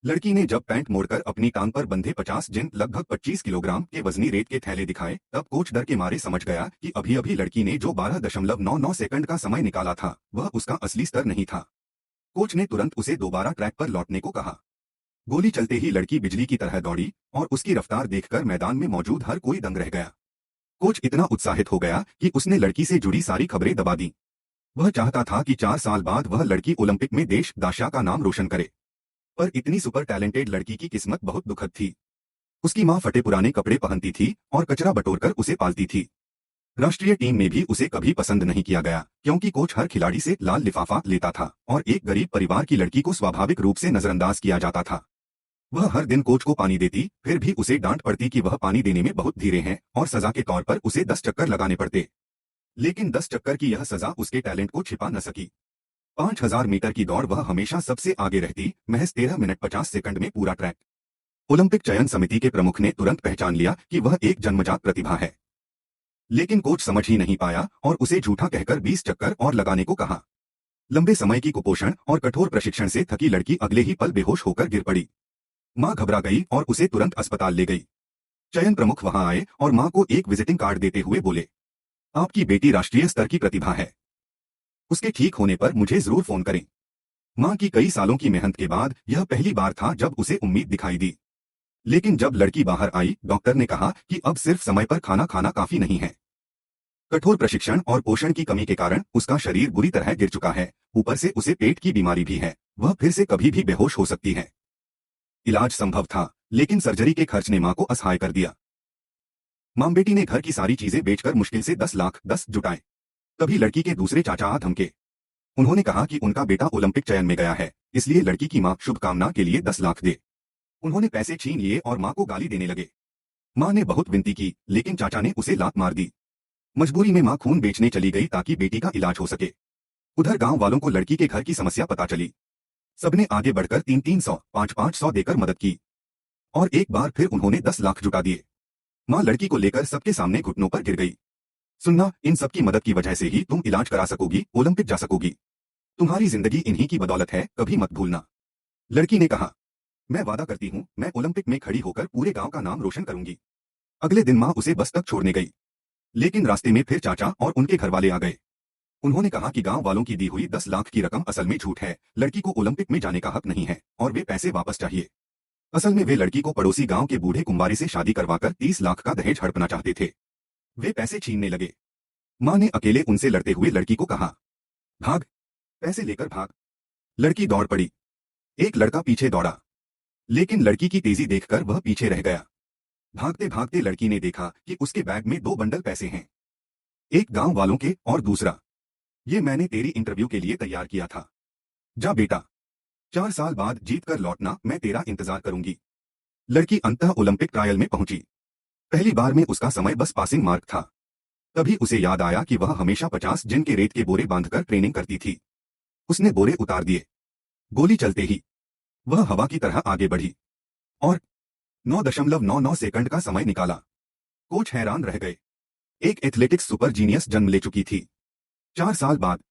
लड़की ने जब पैंट मोड़कर अपनी टांग पर बंधे 50 जिन लगभग 25 किलोग्राम के वजनी रेत के थैले दिखाए, तब कोच डर के मारे समझ गया कि अभी अभी लड़की ने जो 12.99 सेकंड का समय निकाला था वह उसका असली स्तर नहीं था। कोच ने तुरंत उसे दोबारा ट्रैक पर लौटने को कहा। गोली चलते ही लड़की बिजली की तरह दौड़ी और उसकी रफ्तार देखकर मैदान में मौजूद हर कोई दंग रह गया। कोच इतना उत्साहित हो गया कि उसने लड़की से जुड़ी सारी खबरें दबा दी। वह चाहता था कि 4 साल बाद वह लड़की ओलंपिक में देश दाशा का नाम रोशन करे। पर इतनी सुपर टैलेंटेड लड़की की किस्मत बहुत दुखद थी। उसकी मां फटे पुराने कपड़े पहनती थी और कचरा बटोरकर उसे पालती थी। राष्ट्रीय टीम में भी उसे कभी पसंद नहीं किया गया, क्योंकि कोच हर खिलाड़ी से लाल लिफाफा लेता था और एक गरीब परिवार की लड़की को स्वाभाविक रूप से नजरअंदाज किया जाता था। वह हर दिन कोच को पानी देती, फिर भी उसे डांट पड़ती कि वह पानी देने में बहुत धीरे हैं और सजा के तौर पर उसे 10 चक्कर लगाने पड़ते। लेकिन 10 चक्कर की यह सजा उसके टैलेंट को छिपा न सकी। 5000 मीटर की दौड़ वह हमेशा सबसे आगे रहती, महज 13 मिनट 50 सेकंड में पूरा ट्रैक। ओलंपिक चयन समिति के प्रमुख ने तुरंत पहचान लिया कि वह एक जन्मजात प्रतिभा है। लेकिन कोच समझ ही नहीं पाया और उसे झूठा कहकर 20 चक्कर और लगाने को कहा। लंबे समय की कुपोषण और कठोर प्रशिक्षण से थकी लड़की अगले ही पल बेहोश होकर गिर पड़ी। मां घबरा गई और उसे तुरंत अस्पताल ले गई। चयन प्रमुख वहां आए और मां को एक विजिटिंग कार्ड देते हुए बोले, आपकी बेटी राष्ट्रीय स्तर की प्रतिभा है। उसके ठीक होने पर मुझे जरूर फोन करें। मां की कई सालों की मेहनत के बाद यह पहली बार था जब उसे उम्मीद दिखाई दी। लेकिन जब लड़की बाहर आई, डॉक्टर ने कहा कि अब सिर्फ समय पर खाना खाना काफी नहीं है। कठोर प्रशिक्षण और पोषण की कमी के कारण उसका शरीर बुरी तरह गिर चुका है। ऊपर से उसे पेट की बीमारी भी है। वह फिर से कभी भी बेहोश हो सकती है। इलाज संभव था, लेकिन सर्जरी के खर्च ने मां को असहाय कर दिया। मां बेटी ने घर की सारी चीजें बेचकर मुश्किल से 10 लाख जुटाए। तभी लड़की के दूसरे चाचा आ धमके। उन्होंने कहा कि उनका बेटा ओलंपिक चयन में गया है, इसलिए लड़की की मां शुभकामना के लिए 10 लाख दे। उन्होंने पैसे छीन लिए और मां को गाली देने लगे। मां ने बहुत विनती की, लेकिन चाचा ने उसे लात मार दी। मजबूरी में मां खून बेचने चली गई ताकि बेटी का इलाज हो सके। उधर गांव वालों को लड़की के घर की समस्या पता चली। सबने आगे बढ़कर 300-300, 500-500 देकर मदद की और एक बार फिर उन्होंने 10 लाख जुटा दिए। मां लड़की को लेकर सबके सामने घुटनों पर गिर गई। सुनना, इन सबकी मदद की वजह से ही तुम इलाज करा सकोगी, ओलंपिक जा सकोगी। तुम्हारी जिंदगी इन्हीं की बदौलत है, कभी मत भूलना। लड़की ने कहा, मैं वादा करती हूँ, मैं ओलंपिक में खड़ी होकर पूरे गांव का नाम रोशन करूंगी। अगले दिन मां उसे बस तक छोड़ने गई। लेकिन रास्ते में फिर चाचा और उनके घरवाले आ गए। उन्होंने कहा कि गांव वालों की दी हुई 10 लाख की रकम असल में झूठ है। लड़की को ओलंपिक में जाने का हक नहीं है और वे पैसे वापस चाहिए। असल में वे लड़की को पड़ोसी गांव के बूढ़े कुंवारी से शादी करवाकर 30 लाख का दहेज हड़पना चाहते थे। वे पैसे छीनने लगे। मां ने अकेले उनसे लड़ते हुए लड़की को कहा, भाग, पैसे लेकर भाग। लड़की दौड़ पड़ी। एक लड़का पीछे दौड़ा, लेकिन लड़की की तेजी देखकर वह पीछे रह गया। भागते भागते लड़की ने देखा कि उसके बैग में 2 बंडल पैसे हैं, एक गांव वालों के और दूसरा, ये मैंने तेरी इंटरव्यू के लिए तैयार किया था। जा बेटा, 4 साल बाद जीत कर लौटना, मैं तेरा इंतजार करूंगी। लड़की अंततः ओलंपिक ट्रायल में पहुंची। पहली बार में उसका समय बस पासिंग मार्क था। तभी उसे याद आया कि वह हमेशा 50 जिन के रेत के बोरे बांधकर ट्रेनिंग करती थी। उसने बोरे उतार दिए। गोली चलते ही वह हवा की तरह आगे बढ़ी और 9.99 सेकंड का समय निकाला। कोच हैरान रह गए। एक एथलेटिक्स सुपर जीनियस जन्म ले चुकी थी। 4 साल बाद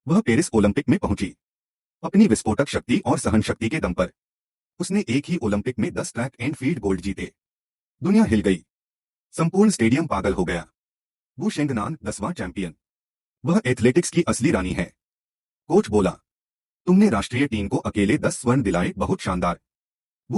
वह पेरिस ओलंपिक में पहुंची। अपनी विस्फोटक शक्ति और सहन शक्ति के दम पर उसने एक ही ओलंपिक में 10 ट्रैक एंड फील्ड गोल्ड जीते। दुनिया हिल गई। संपूर्ण स्टेडियम पागल हो गया। वू शेंगनान 10वां चैंपियन। वह एथलेटिक्स की असली रानी है। कोच बोला, तुमने राष्ट्रीय टीम को अकेले 10 स्वर्ण दिलाए, बहुत शानदार।